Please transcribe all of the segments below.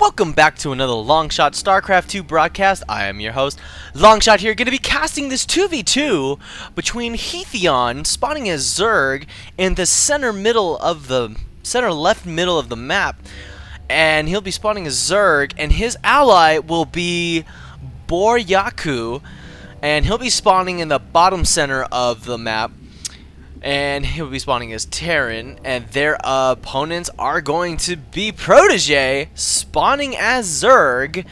Welcome back to another Longshot StarCraft 2 broadcast. I am your host, Longshot here, going to be casting this 2v2 between Heatheon, spawning as Zerg, in the center left middle of the map. And he'll be spawning as Zerg, and his ally will be Burrowed, and he'll be spawning in the bottom center of the map. And he'll be spawning as Terran, and their opponents are going to be Protege, spawning as Zerg.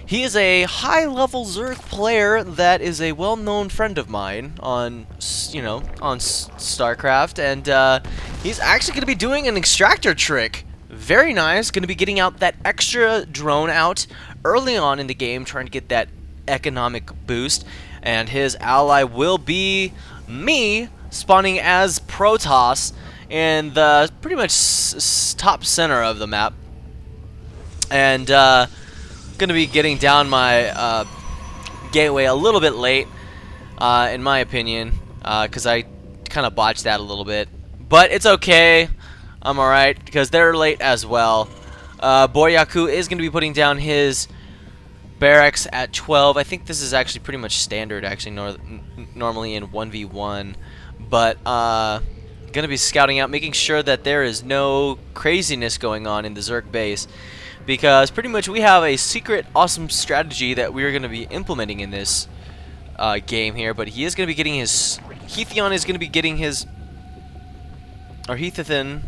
He is a high-level Zerg player that is a well-known friend of mine on, on StarCraft, and he's actually going to be doing an extractor trick. Very nice. Going to be getting out that extra drone out early on in the game, trying to get that economic boost. And his ally will be me, spawning as Protoss in the pretty much top center of the map, and gonna be getting down my gateway a little bit late, in my opinion, because I kind of botched that a little bit, but it's okay. I'm alright because they're late as well. Burrowed is gonna be putting down his barracks at 12. I think this is actually pretty much standard, actually, normally in 1v1. But gonna be scouting out, making sure that there is no craziness going on in the Zerg base, because pretty much we have a secret awesome strategy that we're gonna be implementing in this game here. But he is gonna be getting his Heatheon is gonna be getting his, or Heatheon,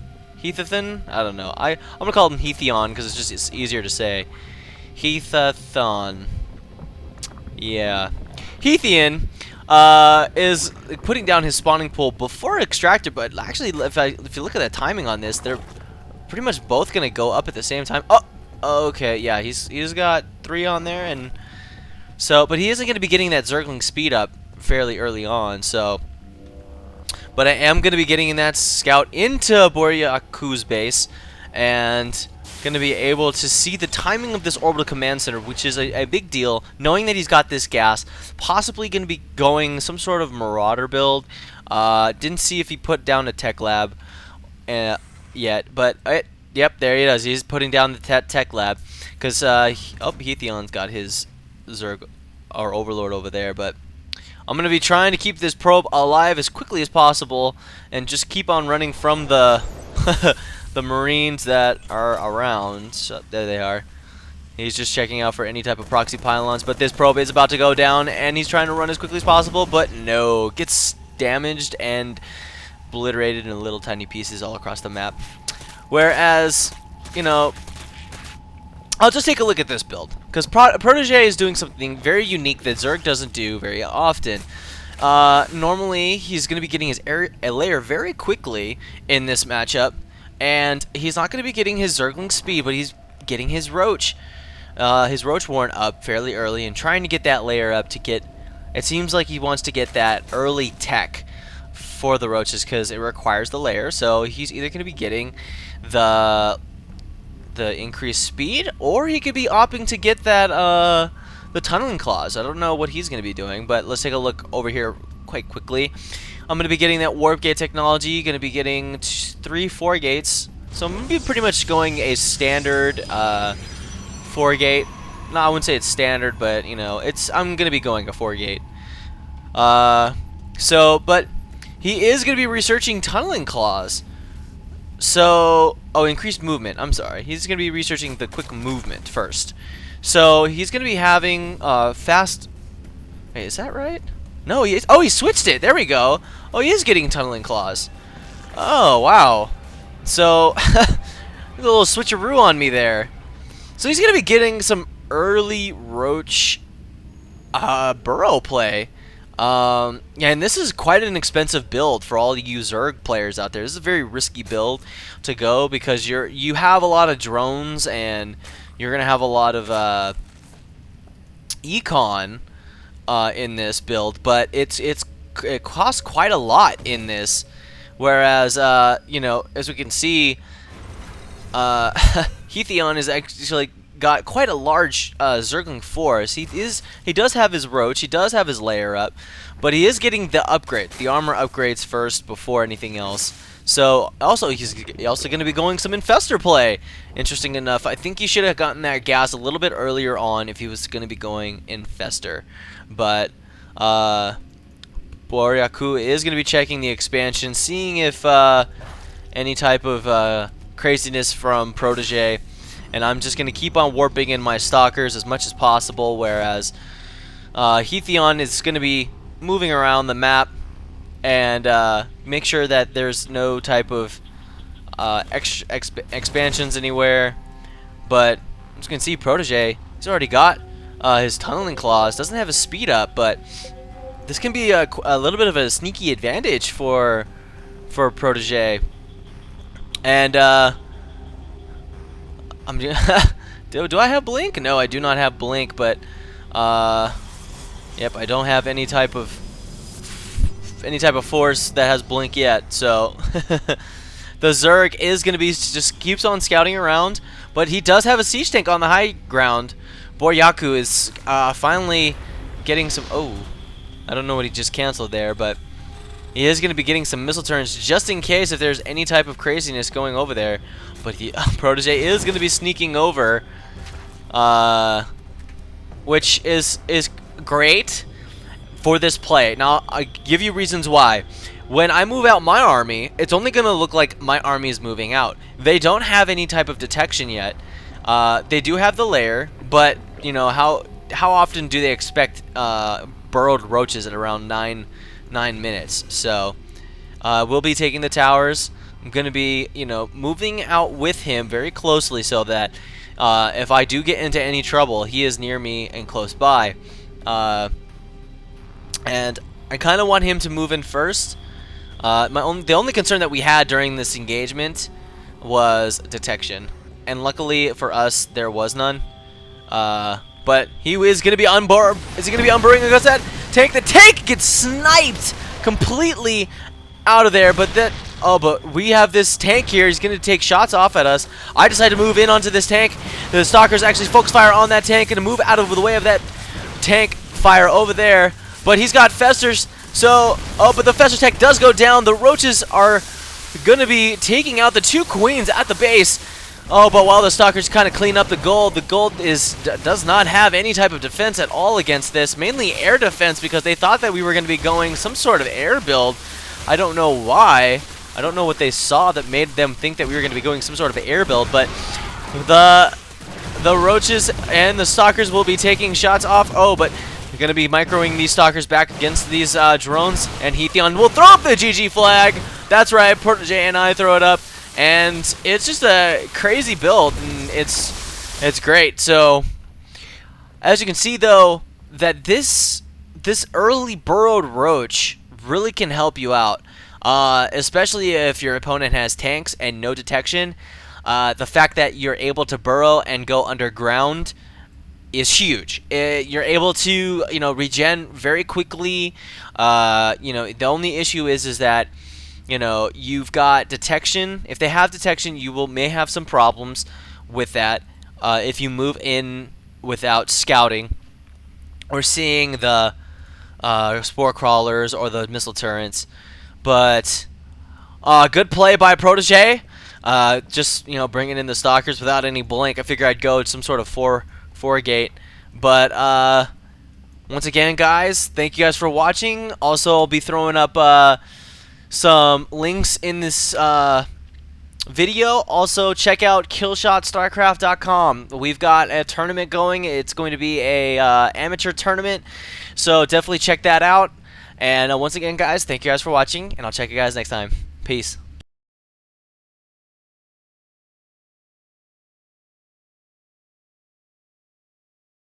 I don't know. I'm gonna call him Heatheon because it's easier to say. Heatheon, yeah, Heatheon. Is putting down his spawning pool before extractor, but actually if you look at the timing on this, they're pretty much both gonna go up at the same time. Oh, okay, yeah, he's got 3 on there, and so, but he isn't gonna be getting that Zergling speed up fairly early on. So, but I am gonna be getting in that scout into Burrowed's base, and going to be able to see the timing of this orbital command center, which is a big deal, knowing that he's got this gas, possibly going to be going some sort of Marauder build. Didn't see if he put down a tech lab yet, but yep, there he does. He's putting down the tech lab, because Heatheon's got his Zerg or Overlord over there. But I'm going to be trying to keep this probe alive as quickly as possible and just keep on running from the the Marines that are around. So there they are. He's just checking out for any type of proxy pylons, but this probe is about to go down, and he's trying to run as quickly as possible, but no, gets damaged and obliterated in little tiny pieces all across the map. Whereas, I'll just take a look at this build, because Protege is doing something very unique that Zerg doesn't do very often. Normally, he's going to be getting his layer very quickly in this matchup, and he's not going to be getting his Zergling speed, but he's getting his Roach Warren up fairly early and trying to get that layer up to get, it seems like he wants to get that early tech for the Roaches because it requires the layer. So he's either going to be getting the increased speed, or he could be opting to get that the tunneling claws. I don't know what he's going to be doing, but let's take a look over here quite quickly. I'm going to be getting that warp gate technology, going to be getting 3-4 gates. So I'm going to be pretty much going a standard 4 gate. No, I wouldn't say it's standard, but I'm going to be going a 4 gate. But he is going to be researching tunneling claws. So, increased movement. I'm sorry. He's going to be researching the quick movement first. So he's going to be having fast. Wait, is that right? No, he is. Oh, he switched it. There we go. Oh, he is getting tunneling claws. Oh, wow. So, a little switcheroo on me there. So he's going to be getting some early Roach Burrow play. And this is quite an expensive build for all you Zerg players out there. This is a very risky build to go because you have a lot of drones, and you're going to have a lot of econ in this build, but it costs quite a lot in this. Whereas, as we can see, Heatheon is actually got quite a large Zergling force. He does have his Roach, he does have his layer up, but he is getting the upgrade, the armor upgrades first before anything else. So also he's also going to be going some Infestor play. Interesting enough, I think he should have gotten that gas a little bit earlier on if he was going to be going Infestor. But Boryaku is going to be checking the expansion, seeing if any type of craziness from Protege. And I'm just going to keep on warping in my Stalkers as much as possible, whereas Heathion is going to be moving around the map and make sure that there's no type of expansions anywhere. But I'm just going to see Protege. He's already got his tunneling claws. Doesn't have his speed up, but this can be a little bit of a sneaky advantage for Protege. And do I have blink? No, I do not have blink, but yep, I don't have any type of force that has blink yet. So the Zerg is going to be just keeps on scouting around, but he does have a siege tank on the high ground. Boryaku is finally getting some. Oh, I don't know what he just canceled there, but he is going to be getting some missile turns just in case if there's any type of craziness going over there. But Protege is going to be sneaking over, which is great for this play. Now, I give you reasons why. When I move out my army, it's only going to look like my army is moving out. They don't have any type of detection yet. They do have the lair, but you know how often do they expect burrowed roaches at around 9 minutes? So we'll be taking the towers. I'm going to be, moving out with him very closely so that if I do get into any trouble, he is near me and close by. And I kind of want him to move in first. The only concern that we had during this engagement was detection. And luckily for us, there was none. But he is going to be Is he going to be unburrowing against that tank? The tank gets sniped completely out of there, but we have this tank here. He's going to take shots off at us. I decided to move in onto this tank. The Stalkers actually focus fire on that tank and to move out of the way of that tank fire over there. But he's got Festers, so but the Fester tank does go down. The Roaches are going to be taking out the 2 Queens at the base. But while the Stalkers kind of clean up the gold does not have any type of defense at all against this, mainly air defense, because they thought that we were going to be going some sort of air build. I don't know why. I don't know what they saw that made them think that we were going to be going some sort of air build, but the Roaches and the Stalkers will be taking shots off. But we're going to be microing these Stalkers back against these drones, and Heathion will throw up the GG flag. That's right, Protege and I throw it up, and it's just a crazy build, and it's great. So as you can see, though, that this early burrowed roach really can help you out, especially if your opponent has tanks and no detection. The fact that you're able to burrow and go underground is huge. You're able to regen very quickly. The only issue is that you've got detection. If they have detection, you may have some problems with that if you move in without scouting or seeing the spore crawlers or the missile turrets. But good play by Protege. Just bringing in the Stalkers without any blink. I figure I'd go some sort of 4 gate. But once again, guys, thank you guys for watching. Also, I'll be throwing up some links in this video. Also, check out KillshotStarCraft.com. We've got a tournament going. It's going to be a amateur tournament, so definitely check that out. And once again, guys, thank you guys for watching, and I'll check you guys next time. Peace.